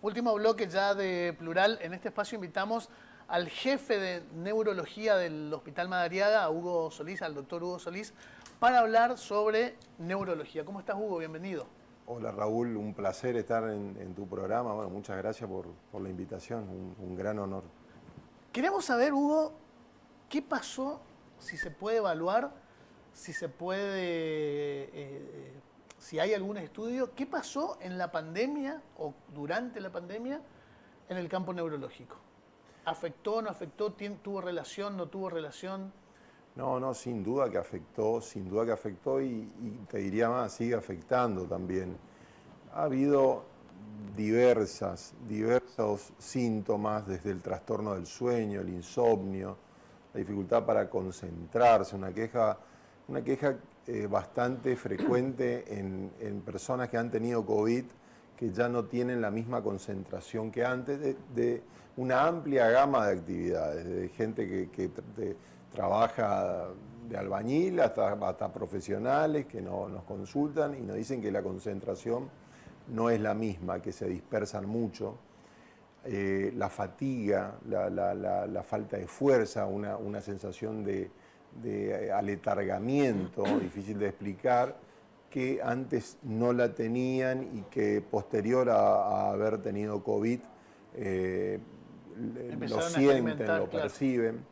Último bloque ya de Plural. En este espacio invitamos al jefe de neurología del Hospital Madariaga, a Hugo Solís, al doctor Hugo Solís, para hablar sobre neurología. ¿Cómo estás, Hugo? Bienvenido. Hola Raúl, un placer estar en tu programa. Bueno, muchas gracias por la invitación, un gran honor. Queremos saber, Hugo, qué pasó, si se puede evaluar, si se puede, si hay algún estudio, qué pasó en la pandemia o durante la pandemia en el campo neurológico. ¿Afectó, no afectó, tuvo relación, no tuvo relación? No, sin duda que afectó y te diría más, sigue afectando también. Ha habido diversos síntomas, desde el trastorno del sueño, el insomnio, la dificultad para concentrarse, una queja bastante frecuente en personas que han tenido COVID, que ya no tienen la misma concentración que antes, de una amplia gama de actividades, de gente que trabaja de albañil hasta profesionales que nos consultan y nos dicen que la concentración no es la misma, que se dispersan mucho. La fatiga, la falta de fuerza, una sensación de aletargamiento difícil de explicar, que antes no la tenían y que posterior a haber tenido COVID lo sienten, lo perciben.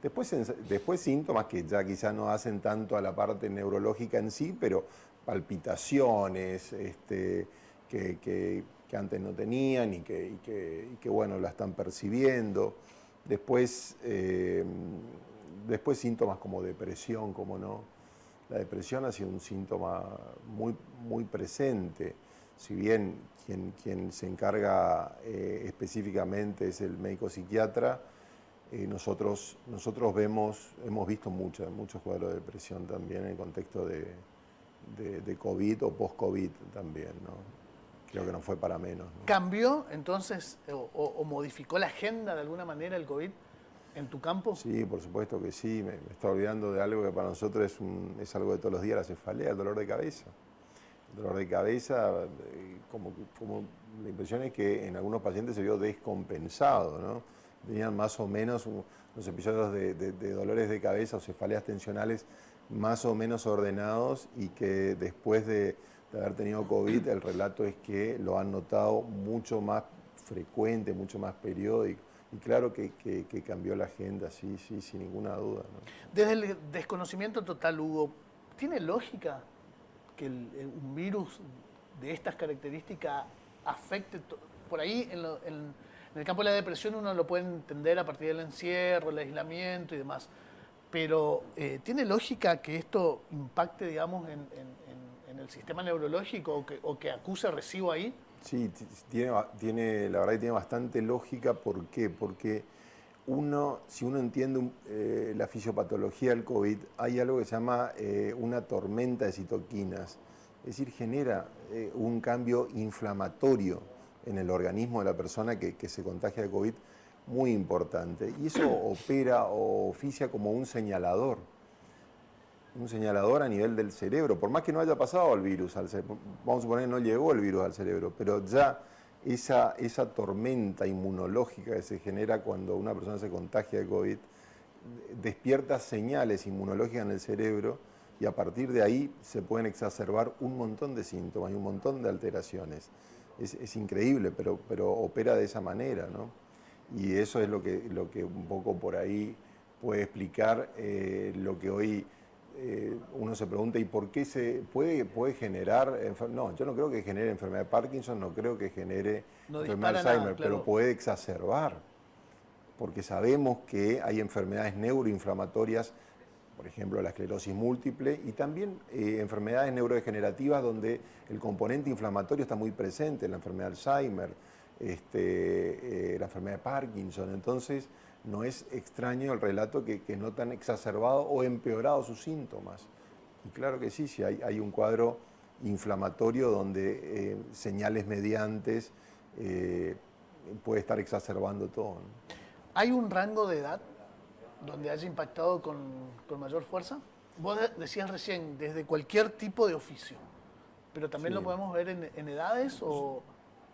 Después síntomas que ya quizás no hacen tanto a la parte neurológica en sí, pero palpitaciones que antes no tenían y que bueno, la están percibiendo. Después síntomas como depresión, como no. La depresión ha sido un síntoma muy presente. Si bien quien se encarga específicamente es el médico psiquiatra, nosotros hemos visto muchos cuadros de depresión también en el contexto de COVID o post-COVID también, ¿no? Creo que no fue para menos, ¿no? ¿Cambió entonces o modificó la agenda de alguna manera el COVID en tu campo? Sí, por supuesto que sí. Me estaba olvidando de algo que para nosotros es algo de todos los días, la cefalea, el dolor de cabeza. El dolor de cabeza, como la impresión es que en algunos pacientes se vio descompensado, ¿no? Tenían más o menos unos episodios de dolores de cabeza o cefaleas tensionales más o menos ordenados, y que después de haber tenido COVID, el relato es que lo han notado mucho más frecuente, mucho más periódico. Y claro que cambió la agenda, sí, sin ninguna duda, ¿no? Desde el desconocimiento total, Hugo, ¿tiene lógica que un virus de estas características afecte? Por ahí, en el campo de la depresión, uno lo puede entender a partir del encierro, el aislamiento y demás. Pero, ¿tiene lógica que esto impacte, digamos, en el sistema neurológico o que acuse recibo ahí? Sí, la verdad que tiene bastante lógica. ¿Por qué? Porque si uno entiende la fisiopatología del COVID, hay algo que se llama una tormenta de citoquinas. Es decir, genera un cambio inflamatorio en el organismo de la persona que se contagia de COVID muy importante. Y eso opera o oficia como un señalador a nivel del cerebro, por más que no haya pasado el virus al cerebro. Vamos a suponer que no llegó el virus al cerebro, pero ya esa tormenta inmunológica que se genera cuando una persona se contagia de COVID despierta señales inmunológicas en el cerebro, y a partir de ahí se pueden exacerbar un montón de síntomas y un montón de alteraciones. Es increíble, pero opera de esa manera, ¿no? Y eso es lo que un poco por ahí puede explicar lo que hoy uno se pregunta: ¿y por qué se puede generar? No, yo no creo que genere enfermedad de Parkinson, no creo que genere enfermedad de Alzheimer, nada, claro. pero puede exacerbar, porque sabemos que hay enfermedades neuroinflamatorias, por ejemplo la esclerosis múltiple, y también enfermedades neurodegenerativas donde el componente inflamatorio está muy presente, la enfermedad de Alzheimer, la enfermedad de Parkinson. Entonces, no es extraño el relato que notan exacerbado o empeorado sus síntomas. Y claro que sí, hay un cuadro inflamatorio donde señales mediantes puede estar exacerbando todo, ¿no? ¿Hay un rango de edad donde haya impactado con mayor fuerza? Vos decías recién, desde cualquier tipo de oficio, pero también Sí. lo podemos ver en edades o...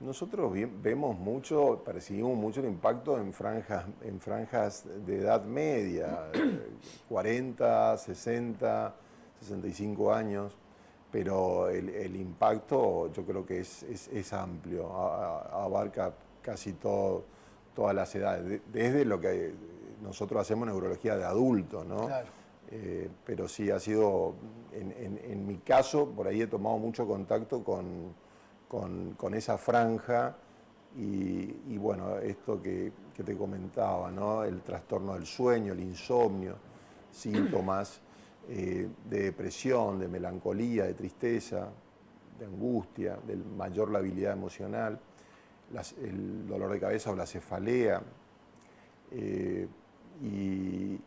Nosotros vemos mucho, percibimos mucho el impacto en franjas de edad media, 40, 60, 65 años, pero el impacto yo creo que es amplio, abarca casi todas las edades, desde lo que nosotros hacemos neurología de adultos, ¿no? Claro. Pero sí ha sido, en mi caso, por ahí he tomado mucho contacto con esa franja y bueno, esto que te comentaba, ¿no? El trastorno del sueño, el insomnio, síntomas de depresión, de melancolía, de tristeza, de angustia, de mayor labilidad emocional, el dolor de cabeza o la cefalea. Y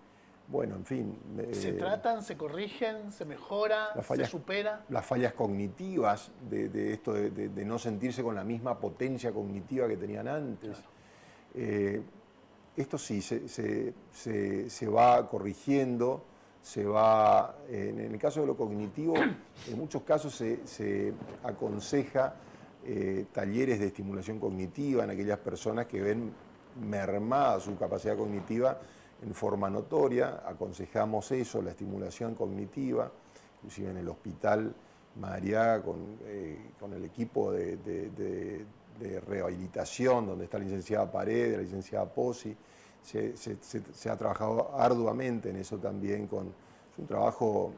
bueno, en fin. ¿Se tratan, se corrigen, se mejora, se supera? Las fallas cognitivas de esto de no sentirse con la misma potencia cognitiva que tenían antes. Claro. Esto sí, se va corrigiendo, en el caso de lo cognitivo, en muchos casos se aconseja talleres de estimulación cognitiva en aquellas personas que ven mermada su capacidad cognitiva en forma notoria. Aconsejamos eso, la estimulación cognitiva, inclusive en el Hospital Madariaga con el equipo de rehabilitación, donde está la licenciada Paredes, la licenciada Pozzi. Se ha trabajado arduamente en eso también, es un trabajo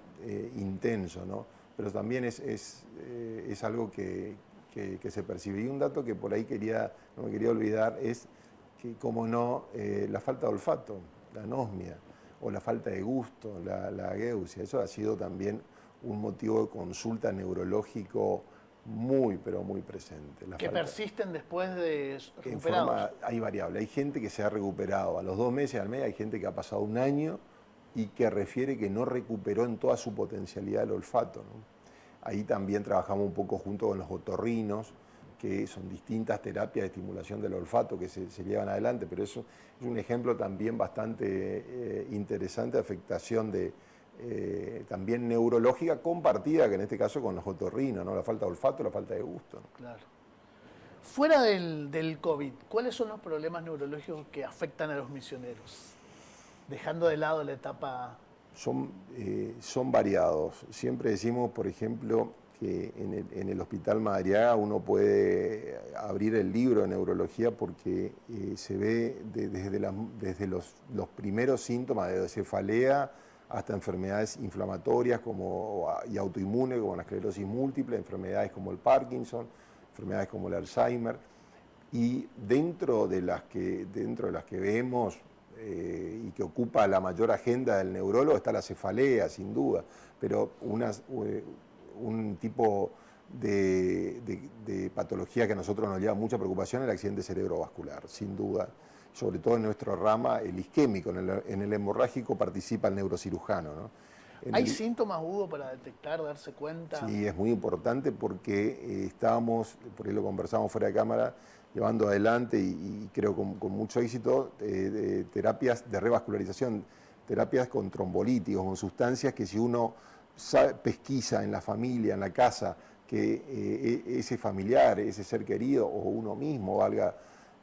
intenso, ¿no? Pero también es algo que se percibe. Y un dato que por ahí no me quería olvidar es que, como no, la falta de olfato, la anosmia, o la falta de gusto, la ageusia, eso ha sido también un motivo de consulta neurológico muy, pero muy presente. ¿Que persisten después de recuperados? Hay variables. Hay gente que se ha recuperado a los 2 meses, al mes, hay gente que ha pasado un año y que refiere que no recuperó en toda su potencialidad el olfato, ¿no? Ahí también trabajamos un poco junto con los otorrinos, que son distintas terapias de estimulación del olfato que se llevan adelante, pero eso es un ejemplo también bastante interesante de afectación también neurológica compartida, que en este caso con los otorrinos, ¿no? La falta de olfato, la falta de gusto, ¿no? Claro. Fuera del COVID, ¿cuáles son los problemas neurológicos que afectan a los misioneros? Dejando de lado la etapa... Son variados. Siempre decimos, por ejemplo, que en el Hospital Madariaga uno puede abrir el libro de neurología porque se ve desde los primeros síntomas de cefalea hasta enfermedades inflamatorias y autoinmunes como la esclerosis múltiple, enfermedades como el Parkinson, enfermedades como el Alzheimer. Y dentro de las que vemos y que ocupa la mayor agenda del neurólogo está la cefalea, sin duda, pero un tipo de patología que a nosotros nos lleva mucha preocupación es el accidente cerebrovascular, sin duda. Sobre todo en nuestra rama, el isquémico, en el hemorrágico participa el neurocirujano, ¿no? ¿Hay síntomas, Hugo, para detectar, darse cuenta? Sí, es muy importante porque estábamos, por ahí lo conversamos fuera de cámara, llevando adelante y creo con mucho éxito terapias de revascularización, terapias con trombolíticos, con sustancias que si uno pesquisa en la familia, en la casa, que ese familiar, ese ser querido o uno mismo, valga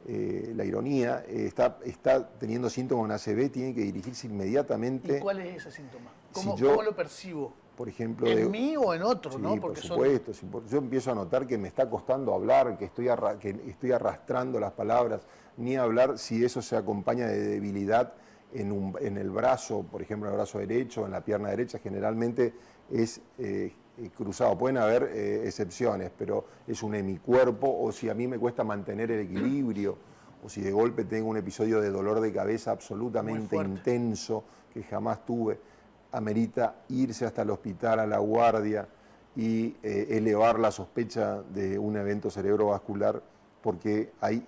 la ironía, está teniendo síntomas de una ACV, tiene que dirigirse inmediatamente. ¿Y cuál es ese síntoma? ¿Cómo lo percibo? Por ejemplo, ¿En mí o en otro? Sí, ¿no? Porque por supuesto. Yo empiezo a notar que me está costando hablar, que estoy arrastrando las palabras, ni hablar si eso se acompaña de debilidad en el brazo, por ejemplo, en el brazo derecho, en la pierna derecha, generalmente es cruzado. Pueden haber excepciones, pero es un hemicuerpo, o si a mí me cuesta mantener el equilibrio, o si de golpe tengo un episodio de dolor de cabeza absolutamente intenso que jamás tuve, amerita irse hasta el hospital, a la guardia y elevar la sospecha de un evento cerebrovascular, porque ahí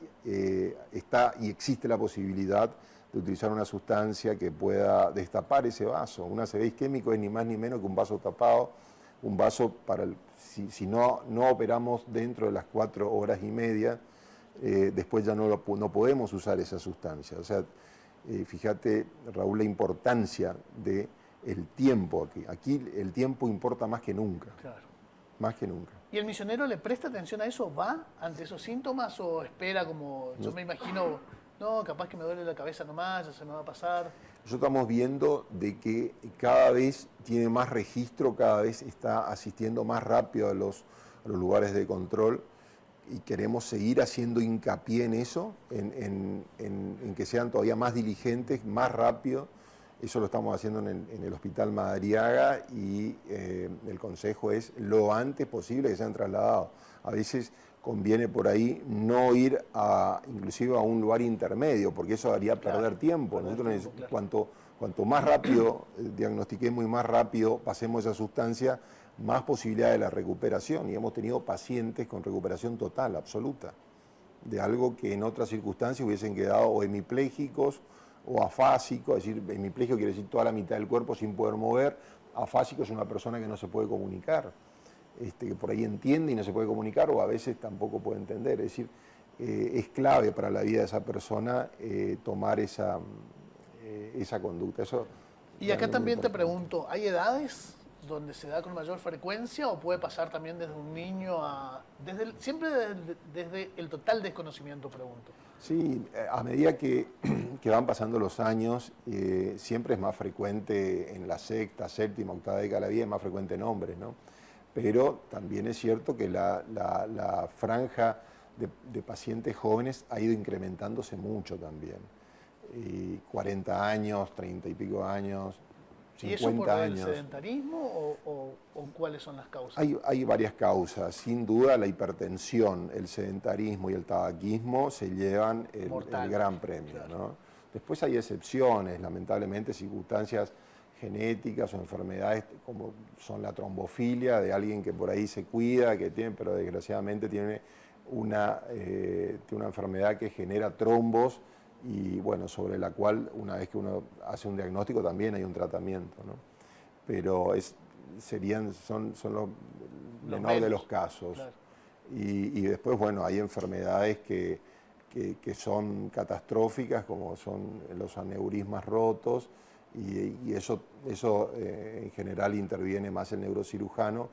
está y existe la posibilidad de utilizar una sustancia que pueda destapar ese vaso. Un ACV isquémico es ni más ni menos que un vaso tapado, un vaso si no operamos dentro de las 4 horas y media, después ya no podemos usar esa sustancia. O sea, fíjate, Raúl, la importancia del tiempo aquí. Aquí el tiempo importa más que nunca. Claro. más que nunca. ¿Y el misionero le presta atención a eso? ¿Va ante esos síntomas o espera como, yo me imagino, no, capaz que me duele la cabeza nomás, ya se me va a pasar? Nosotros estamos viendo de que cada vez tiene más registro, cada vez está asistiendo más rápido a los lugares de control y queremos seguir haciendo hincapié en eso, en que sean todavía más diligentes, más rápido. Eso lo estamos haciendo en el Hospital Madariaga y el consejo es lo antes posible que sean trasladados. A veces conviene por ahí no ir inclusive a un lugar intermedio, porque eso haría perder tiempo. Nosotros cuanto más rápido diagnostiquemos y más rápido pasemos esa sustancia, más posibilidad de la recuperación. Y hemos tenido pacientes con recuperación total, absoluta, de algo que en otras circunstancias hubiesen quedado o hemipléjicos o afásico, es decir, hemipléjico quiere decir toda la mitad del cuerpo sin poder mover, afásico es una persona que no se puede comunicar, que por ahí entiende y no se puede comunicar o a veces tampoco puede entender, es decir, es clave para la vida de esa persona tomar esa conducta. Eso y acá también te pregunto, ¿hay edades donde se da con mayor frecuencia o puede pasar también desde un niño siempre desde el total desconocimiento, pregunto? Sí, a medida que van pasando los años, siempre es más frecuente en la sexta, séptima, octava década de la vida, es más frecuente en hombres, ¿no? Pero también es cierto que la franja de pacientes jóvenes ha ido incrementándose mucho también. 40 años, 30 y pico años, 50 ¿Y eso por años. el sedentarismo o cuáles son las causas? Hay varias causas. Sin duda la hipertensión, el sedentarismo y el tabaquismo se llevan el gran premio, claro. ¿no? Después hay excepciones, lamentablemente, circunstancias genéticas o enfermedades como son la trombofilia, de alguien que por ahí se cuida, pero desgraciadamente tiene una enfermedad que genera trombos y bueno, sobre la cual una vez que uno hace un diagnóstico también hay un tratamiento, ¿no? Pero son los menores de los casos. Claro. Y después, bueno, hay enfermedades que son catastróficas, como son los aneurismas rotos, y eso en general interviene más el neurocirujano,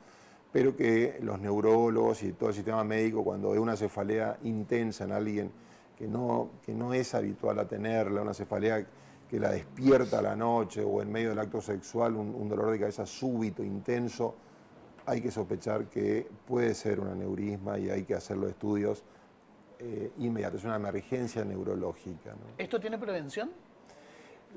pero que los neurólogos y todo el sistema médico, cuando ve una cefalea intensa en alguien que no es habitual a tenerla, una cefalea que la despierta a la noche o en medio del acto sexual, un dolor de cabeza súbito, intenso, hay que sospechar que puede ser un aneurisma y hay que hacer los estudios inmediatos. Es una emergencia neurológica, ¿no? ¿Esto tiene prevención?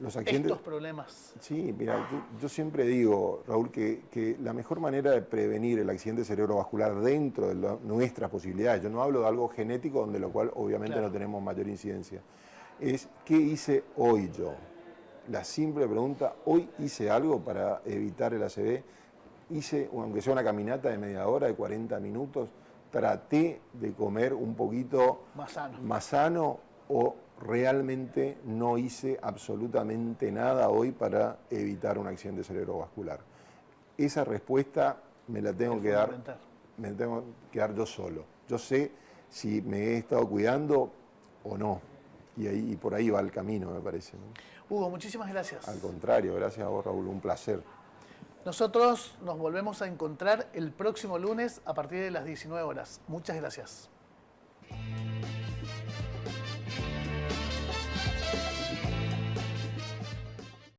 Los accidentes, estos problemas. Sí, mira, yo siempre digo, Raúl, que la mejor manera de prevenir el accidente cerebrovascular dentro de nuestras posibilidades, yo no hablo de algo genético, donde lo cual obviamente no tenemos mayor incidencia, es ¿qué hice hoy yo? La simple pregunta, ¿hoy hice algo para evitar el ACV? Hice, aunque sea una caminata de media hora, de 40 minutos, traté de comer un poquito más sano o realmente no hice absolutamente nada hoy para evitar un accidente cerebrovascular. Esa respuesta me la tengo que dar yo solo. Yo sé si me he estado cuidando o no. Y por ahí va el camino, me parece, ¿no? Hugo, muchísimas gracias. Al contrario, gracias a vos, Raúl, un placer. Nosotros nos volvemos a encontrar el próximo lunes a partir de las 19 horas. Muchas gracias.